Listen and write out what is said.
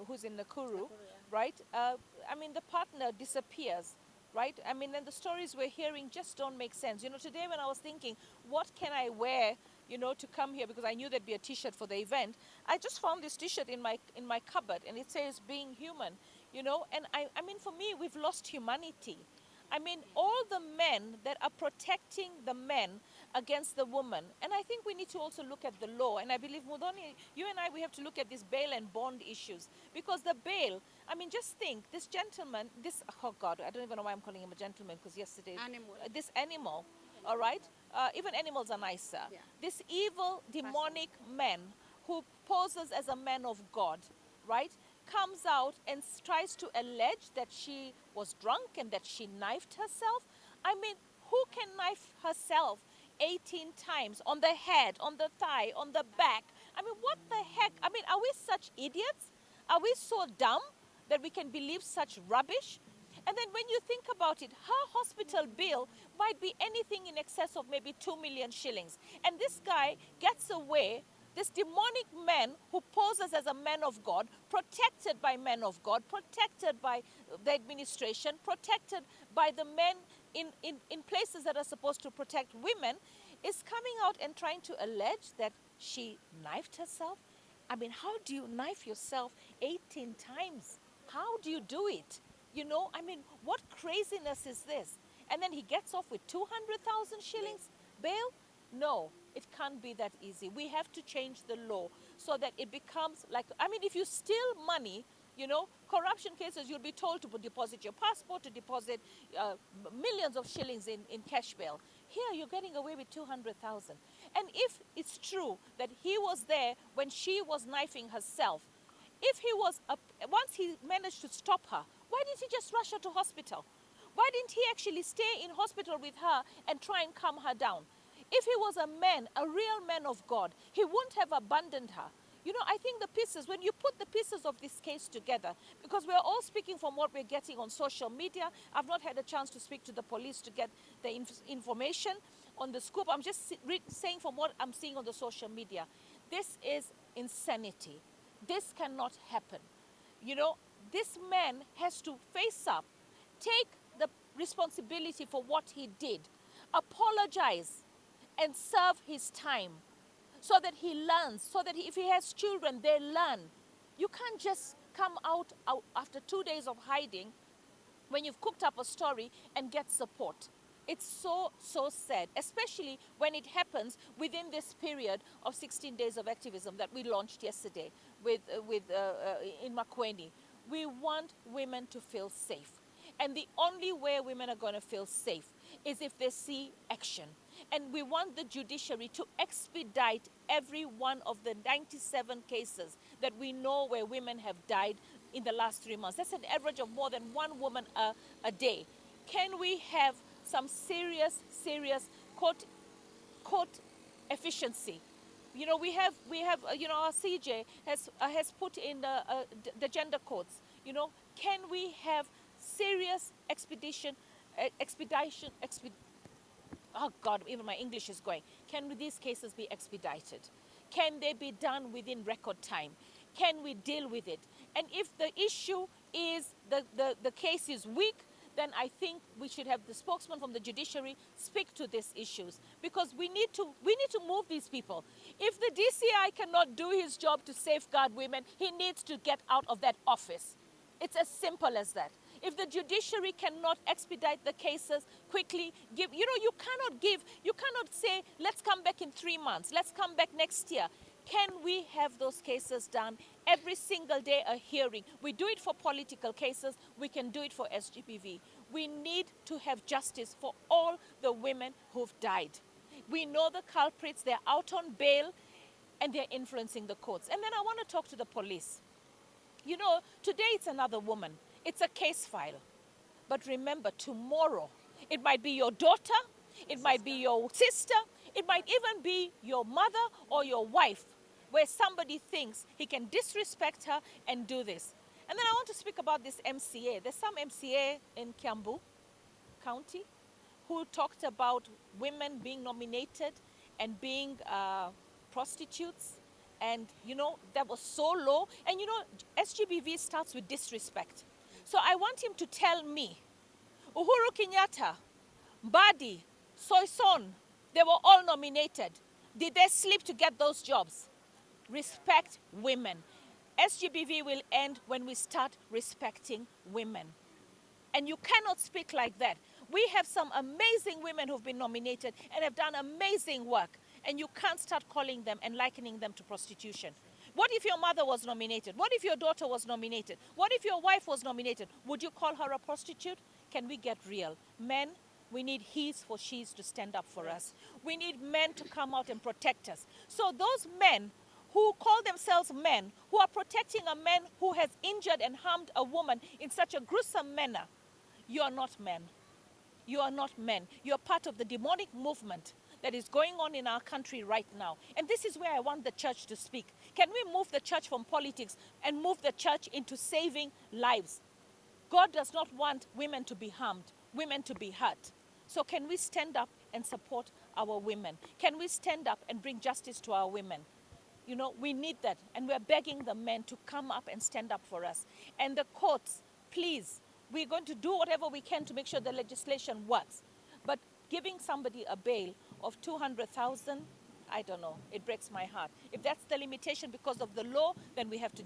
who's in Nakuru, right? I mean, the partner disappears, right? I mean, and the stories we're hearing just don't make sense. You know, today when I was thinking, what can I wear, you know, to come here, because I knew there'd be a T-shirt for the event, I just found this T-shirt in my cupboard, and it says "Being Human," you know. And I mean, for me, we've lost humanity. I mean, all the men that are protecting the men against the woman. And I think we need to also look at the law. And I believe, Mudoni, you and I, we have to look at these bail and bond issues. Because the bail, I mean, just think, this gentleman, oh God, I don't even know why I'm calling him a gentleman, because yesterday, this animal, all right? Even animals are nicer. Yeah. This evil, demonic man who poses as a man of God, right, comes out and tries to allege that she was drunk and that she knifed herself. I mean, who can knife herself 18 times on the head, on the thigh, on the back? I mean, what the heck? I mean, are we such idiots? Are we so dumb that we can believe such rubbish? And then when you think about it, her hospital bill might be anything in excess of maybe 2 million shillings. And this guy gets away, this demonic man who poses as a man of God, protected by men of God, protected by the administration, protected by the men in places that are supposed to protect women, is coming out and trying to allege that she knifed herself. I mean, how do you knife yourself 18 times? How do you do it? You know, I mean, what craziness is this? And then he gets off with 200,000 shillings bail? No, it can't be that easy. We have to change the law so that it becomes like, I mean, if you steal money, you know, corruption cases, you'll be told to deposit your passport, to deposit millions of shillings in cash bail. Here, you're getting away with 200,000. And if it's true that he was there when she was knifing herself, if he was, once he managed to stop her, why didn't he just rush her to hospital? Why didn't he actually stay in hospital with her and try and calm her down? If he was a man, a real man of God, he wouldn't have abandoned her. You know, I think the pieces, when you put the pieces of this case together, because we're all speaking from what we're getting on social media, I've not had a chance to speak to the police to get the information on the scoop. I'm just saying from what I'm seeing on the social media. This is insanity. This cannot happen. You know, this man has to face up, take the responsibility for what he did, apologize, and serve his time so that he learns, so that if he has children, they learn. You can't just come out after 2 days of hiding when you've cooked up a story and get support. It's so, so sad, especially when it happens within this period of 16 days of activism that we launched yesterday in Makweni. We want women to feel safe. And the only way women are going to feel safe is if they see action. And we want the judiciary to expedite every one of the 97 cases that we know where women have died in the last 3 months. That's an average of more than one woman a day. Can we have some serious court efficiency? You know, we have you know, our CJ has put in the gender codes. You know, can we have serious oh God, even my English is going. Can these cases be expedited? Can they be done within record time? Can we deal with it? And if the issue is the case is weak, then I think we should have the spokesman from the judiciary speak to these issues, because we need to move these people. If the DCI cannot do his job to safeguard women, he needs to get out of that office. It's as simple as that. If the judiciary cannot expedite the cases quickly, you cannot say, let's come back in 3 months, let's come back next year. Can we have those cases done every single day, a hearing? We do it for political cases, we can do it for SGBV. We need to have justice for all the women who've died. We know the culprits, they're out on bail, and they're influencing the courts. And then I want to talk to the police. You know, today it's another woman. It's a case file. But remember, tomorrow, it might be your daughter, it might be your sister, it might even be your mother or your wife, where somebody thinks he can disrespect her and do this. And then I want to speak about this MCA. There's some MCA in Kiambu County who talked about women being nominated and being prostitutes And, that was so low. And, SGBV starts with disrespect. So I want him to tell me, Uhuru Kenyatta, Mbadi, Soison, they were all nominated. Did they sleep to get those jobs? Respect women. SGBV will end when we start respecting women. And you cannot speak like that. We have some amazing women who've been nominated and have done amazing work. And you can't start calling them and likening them to prostitution. What if your mother was nominated? What if your daughter was nominated? What if your wife was nominated? Would you call her a prostitute? Can we get real? Men, we need he's for she's to stand up for us. We need men to come out and protect us. So those men who call themselves men, who are protecting a man who has injured and harmed a woman in such a gruesome manner, you are not men. You are not men. You are part of the demonic movement that is going on in our country right now. And this is where I want the church to speak. Can we move the church from politics and move the church into saving lives? God does not want women to be harmed, women to be hurt. So can we stand up and support our women? Can we stand up and bring justice to our women? We need that. And we're begging the men to come up and stand up for us. And the courts, please, we're going to do whatever we can to make sure the legislation works. But giving somebody a bail of 200,000, I don't know. It breaks my heart. If that's the limitation because of the law, then we have to